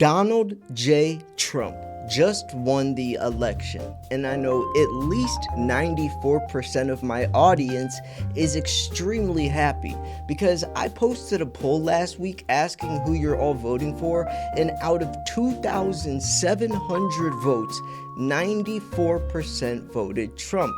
Donald J. Trump just won the election, and I know at least 94% of my audience is extremely happy because I posted a poll last week asking who you're all voting for, and out of 2,700 votes, 94% voted Trump.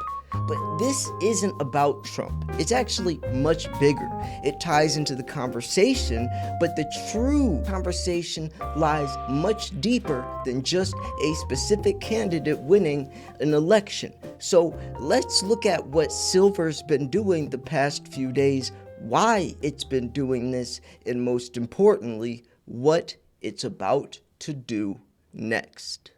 But this isn't about Trump. It's actually much bigger. It ties into the conversation, but the true conversation lies much deeper than just a specific candidate winning an election. So let's look at what silver's been doing the past few days, why it's been doing this, and most importantly, what it's about to do next.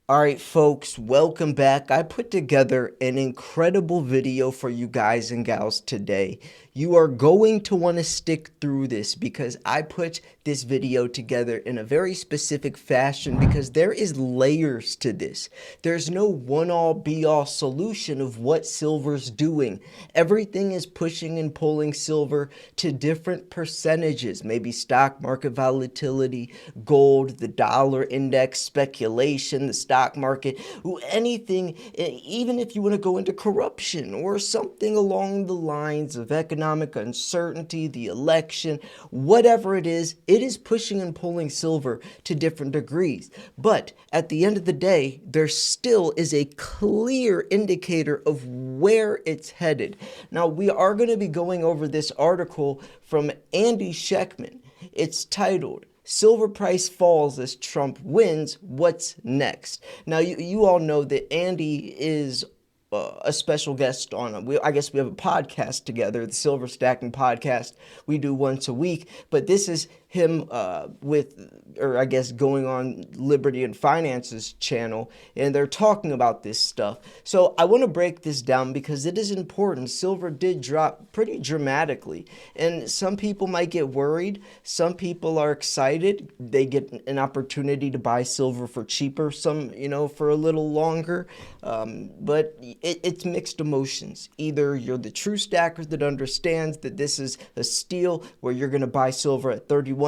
Alright folks, welcome back. I put together an incredible video for you guys and gals today. You are going to want to stick through this because I put this video together in a very specific fashion because there is layers to this. There's no one-all be-all solution of what silver's doing. Everything is pushing and pulling silver to different percentages, maybe stock market volatility, gold, the dollar index, speculation, the stock market, anything, even if you want to go into corruption or something along the lines of economic uncertainty, the election, whatever it is pushing and pulling silver to different degrees. But at the end of the day, there still is a clear indicator of where it's headed. Now, we are going to be going over this article from Andy Schectman. It's titled, "Silver Price Falls as Trump Wins, What's Next?" Now, you all know that Andy is a special guest on, I guess we have a podcast together, the Silver Stacking Podcast. We do once a week, but this is him going on Liberty and Finance's channel, and they're talking about this stuff. So I want to break this down because it is important. Silver did drop pretty dramatically, and some people might get worried. Some people are excited. They get an opportunity to buy silver for cheaper, some, for a little longer, but it's mixed emotions. Either you're the true stacker that understands that this is a steal where you're going to buy silver at $31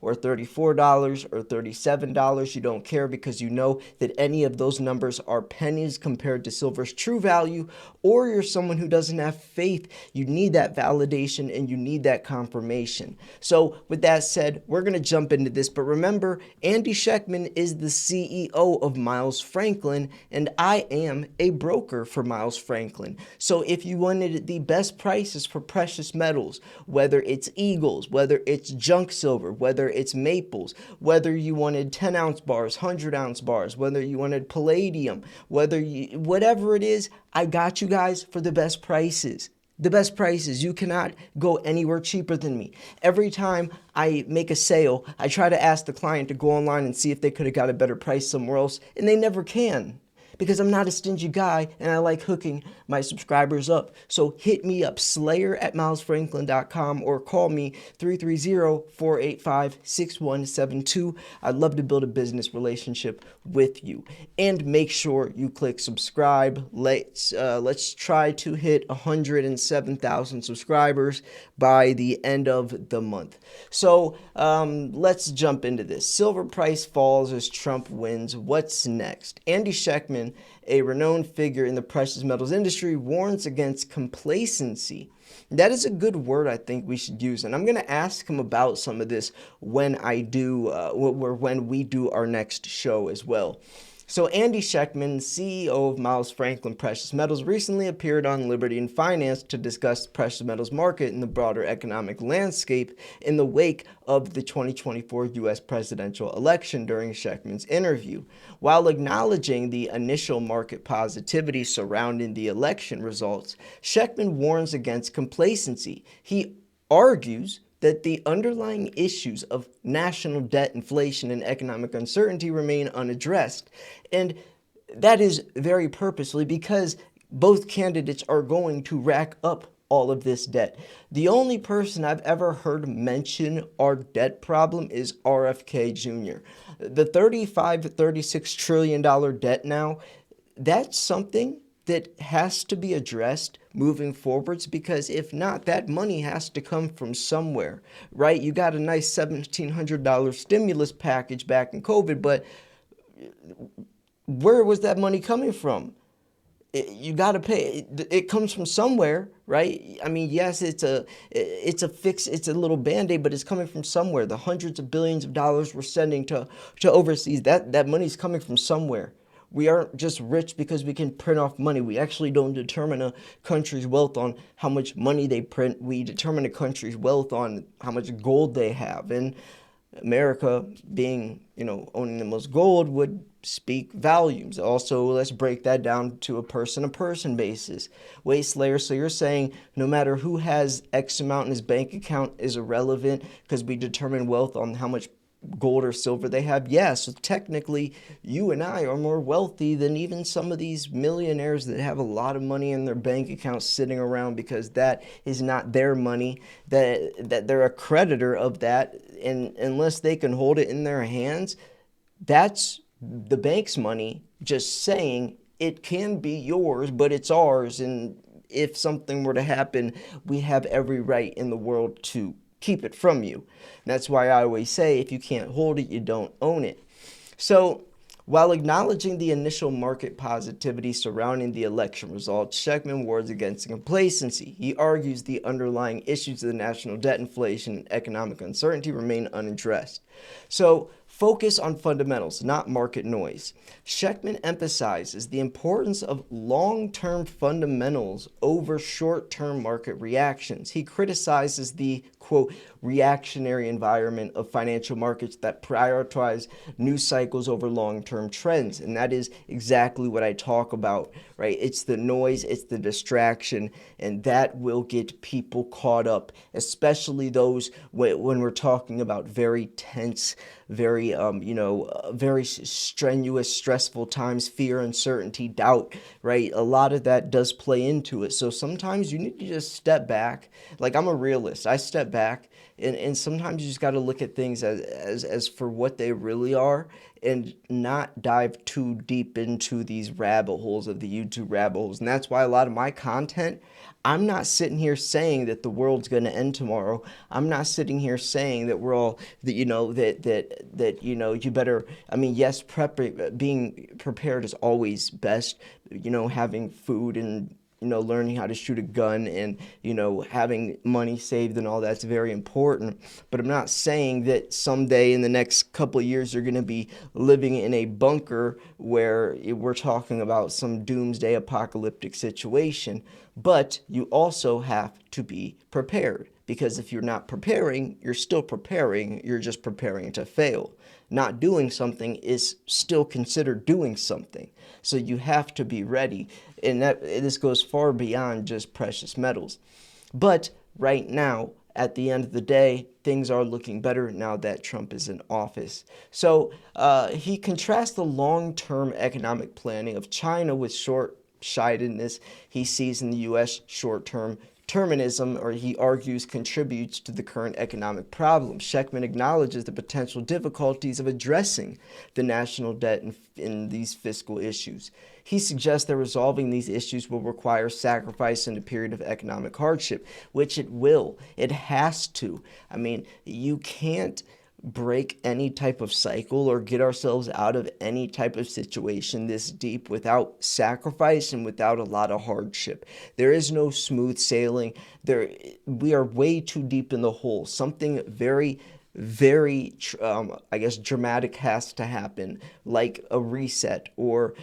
or $34 or $37. You don't care because you know that any of those numbers are pennies compared to silver's true value, or you're someone who doesn't have faith. You need that validation and you need that confirmation. So with that said, we're going to jump into this, but remember, Andy Schectman is the CEO of Miles Franklin, and I am a broker for Miles Franklin. So if you wanted the best prices for precious metals, whether it's Eagles, whether it's junk silver, whether it's maples, whether you wanted 10-ounce bars, 100-ounce bars, whether you wanted palladium, whatever it is, I got you guys for the best prices. The best prices. You cannot go anywhere cheaper than me. Every time I make a sale, I try to ask the client to go online and see if they could have got a better price somewhere else, and they never can. Because I'm not a stingy guy and I like hooking my subscribers up. So hit me up, slayer@milesfranklin.com, or call me 330-485-6172. I'd love to build a business relationship with you. And make sure you click subscribe. Let's try to hit 107,000 subscribers by the end of the month. So let's jump into this. Silver price falls as Trump wins. What's next? Andy Schectman, a renowned figure in the precious metals industry, warns against complacency. That is a good word I think we should use, and I'm going to ask him about some of this when we do our next show as well. So Andy Schectman, CEO of Miles Franklin Precious Metals, recently appeared on Liberty and Finance to discuss the precious metals market and the broader economic landscape in the wake of the 2024 U.S. presidential election. During Schectman's interview, while acknowledging the initial market positivity surrounding the election results, Schectman warns against complacency. He argues that the underlying issues of national debt, inflation, and economic uncertainty remain unaddressed. And that is very purposely because both candidates are going to rack up all of this debt. The only person I've ever heard mention our debt problem is RFK Jr. The $35 to $36 trillion debt now, that's something that has to be addressed moving forwards, because if not, that money has to come from somewhere, right? You got a nice $1,700 stimulus package back in COVID, but where was that money coming from? You got to pay. It comes from somewhere, right? I mean, yes, it's a fix, it's a little band-aid, but it's coming from somewhere. The hundreds of billions of dollars we're sending to overseas, that money's coming from somewhere. We aren't just rich because we can print off money. We actually don't determine a country's wealth on how much money they print. We determine a country's wealth on how much gold they have. And America, being, owning the most gold, would speak volumes. Also, let's break that down to a person basis. Wait, Slayer, so you're saying no matter who has X amount in his bank account is irrelevant because we determine wealth on how much gold or silver they have? Yes, so technically you and I are more wealthy than even some of these millionaires that have a lot of money in their bank accounts sitting around, because that is not their money, that they're a creditor of that, and unless they can hold it in their hands, that's the bank's money just saying it can be yours, but it's ours, and if something were to happen, we have every right in the world to keep it from you. And that's why I always say, if you can't hold it, you don't own it. So, while acknowledging the initial market positivity surrounding the election results, Schectman warns against complacency. He argues the underlying issues of the national debt, inflation, and economic uncertainty remain unaddressed. So, focus on fundamentals, not market noise. Schectman emphasizes the importance of long-term fundamentals over short-term market reactions. He criticizes the, quote, reactionary environment of financial markets that prioritize news cycles over long-term trends. And that is exactly what I talk about, right? It's the noise, it's the distraction, and that will get people caught up, especially those when we're talking about very tense, very very strenuous, stressful times, fear, uncertainty, doubt, right? A lot of that does play into it. So sometimes you need to just step back. Like, I'm a realist. I step back, and sometimes you just got to look at things as for what they really are, and not dive too deep into these rabbit holes of the YouTube rabbit holes. And that's why a lot of my content, I'm not sitting here saying that the world's going to end tomorrow. I'm not sitting here saying that we're all, that you better, I mean, yes, being prepared is always best, having food and learning how to shoot a gun and, having money saved and all that's very important. But I'm not saying that someday in the next couple of years you're going to be living in a bunker where we're talking about some doomsday apocalyptic situation. But you also have to be prepared, because if you're not preparing, you're still preparing. You're just preparing to fail. Not doing something is still considered doing something. So you have to be ready. And this goes far beyond just precious metals. But right now, at the end of the day, things are looking better now that Trump is in office. So he contrasts the long-term economic planning of China with short-sightedness he sees in the U.S. short-term determinism, or he argues contributes to the current economic problem. Schectman acknowledges the potential difficulties of addressing the national debt in these fiscal issues. He suggests that resolving these issues will require sacrifice in a period of economic hardship, which it will. It has to. I mean, you can't break any type of cycle or get ourselves out of any type of situation this deep without sacrifice and without a lot of hardship. There is no smooth sailing. We are way too deep in the hole. Something very, very, dramatic has to happen, like a reset, or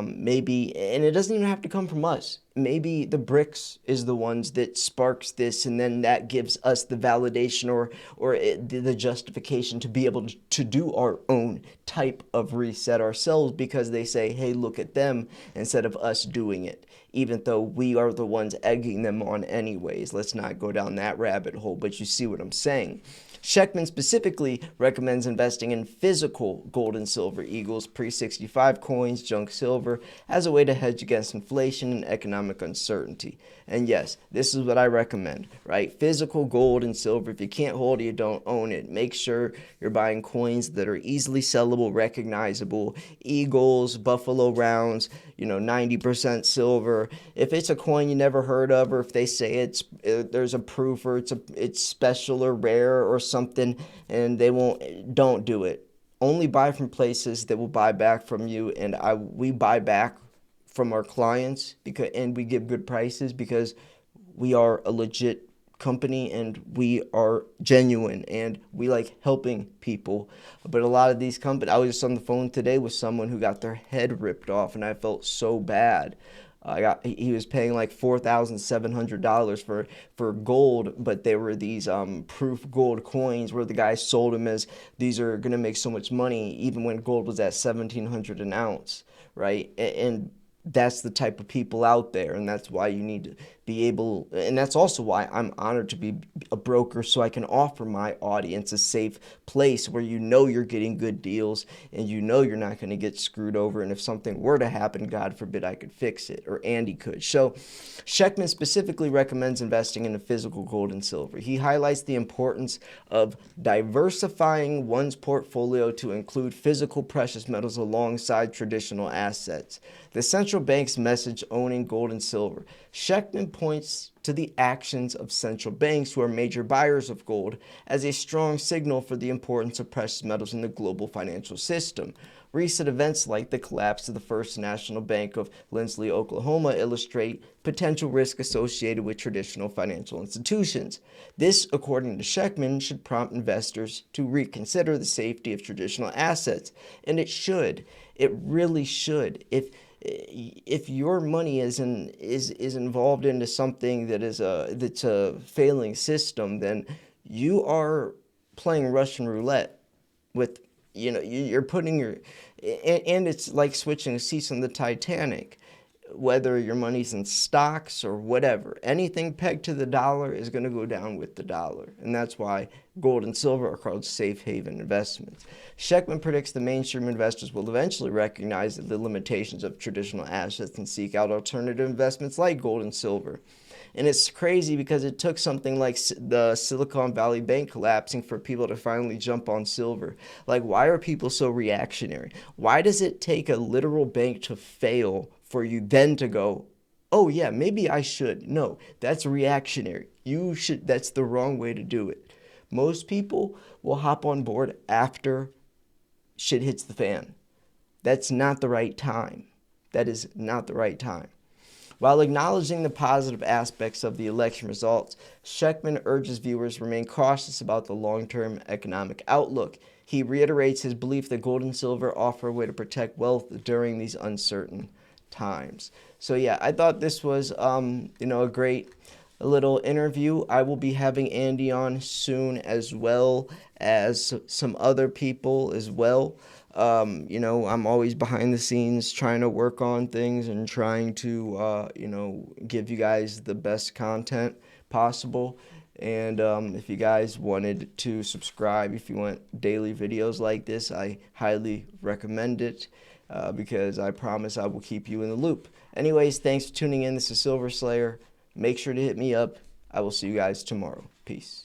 maybe, and it doesn't even have to come from us. Maybe the BRICS is the ones that sparks this, and then that gives us the validation or the justification to be able to do our own type of reset ourselves, because they say, hey, look at them, instead of us doing it. even though we are the ones egging them on anyways. Let's not go down that rabbit hole, but you see what I'm saying. Schectman specifically recommends investing in physical gold and silver eagles, pre-65 coins, junk silver, as a way to hedge against inflation and economic uncertainty. And yes, this is what I recommend, right? Physical gold and silver. If you can't hold it, you don't own it. Make sure you're buying coins that are easily sellable, recognizable, eagles, buffalo rounds, 90% silver. If it's a coin you never heard of, or if they say there's a proof, or it's special or rare or something, and don't do it. Only buy from places that will buy back from you, and we buy back from our clients and we give good prices because we are a legit company and we are genuine and we like helping people. But a lot of these companies, I was just on the phone today with someone who got their head ripped off, and I felt so bad. He was paying like $4,700 for gold, but they were these proof gold coins where the guy sold them as these are gonna make so much money, even when gold was at $1,700 an ounce, right? And that's the type of people out there, and that's why you need to be able, and that's also why I'm honored to be a broker, so I can offer my audience a safe place where you're getting good deals and you're not going to get screwed over, and if something were to happen, God forbid, I could fix it, or Andy could. So Schectman specifically recommends investing in a physical gold and silver. He highlights the importance of diversifying one's portfolio to include physical precious metals alongside traditional assets. The central bank's message owning gold and silver. Schectman points to the actions of central banks, who are major buyers of gold, as a strong signal for the importance of precious metals in the global financial system. Recent events like the collapse of the First National Bank of Lindsley, Oklahoma, illustrate potential risk associated with traditional financial institutions. This, according to Schectman, should prompt investors to reconsider the safety of traditional assets, and it should. It really should. If your money is involved into something that's a failing system, then you are playing Russian roulette with, you're putting and it's like switching seats on the Titanic. Whether your money's in stocks or whatever, anything pegged to the dollar is going to go down with the dollar. And that's why gold and silver are called safe haven investments. Schectman predicts the mainstream investors will eventually recognize the limitations of traditional assets and seek out alternative investments like gold and silver. And it's crazy because it took something like the Silicon Valley Bank collapsing for people to finally jump on silver. Like, why are people so reactionary? Why does it take a literal bank to fail for you then to go, oh yeah, maybe I should? No, that's reactionary. That's the wrong way to do it. Most people will hop on board after shit hits the fan. That's not the right time. That is not the right time. While acknowledging the positive aspects of the election results, Schectman urges viewers to remain cautious about the long-term economic outlook. He reiterates his belief that gold and silver offer a way to protect wealth during these uncertain times. So yeah, I thought this was a great little interview. I will be having Andy on soon, as well as some other people as well. I'm always behind the scenes trying to work on things and trying to, give you guys the best content possible. And if you guys wanted to subscribe, if you want daily videos like this, I highly recommend it because I promise I will keep you in the loop. Anyways, thanks for tuning in. This is Silver Slayer. Make sure to hit me up. I will see you guys tomorrow. Peace.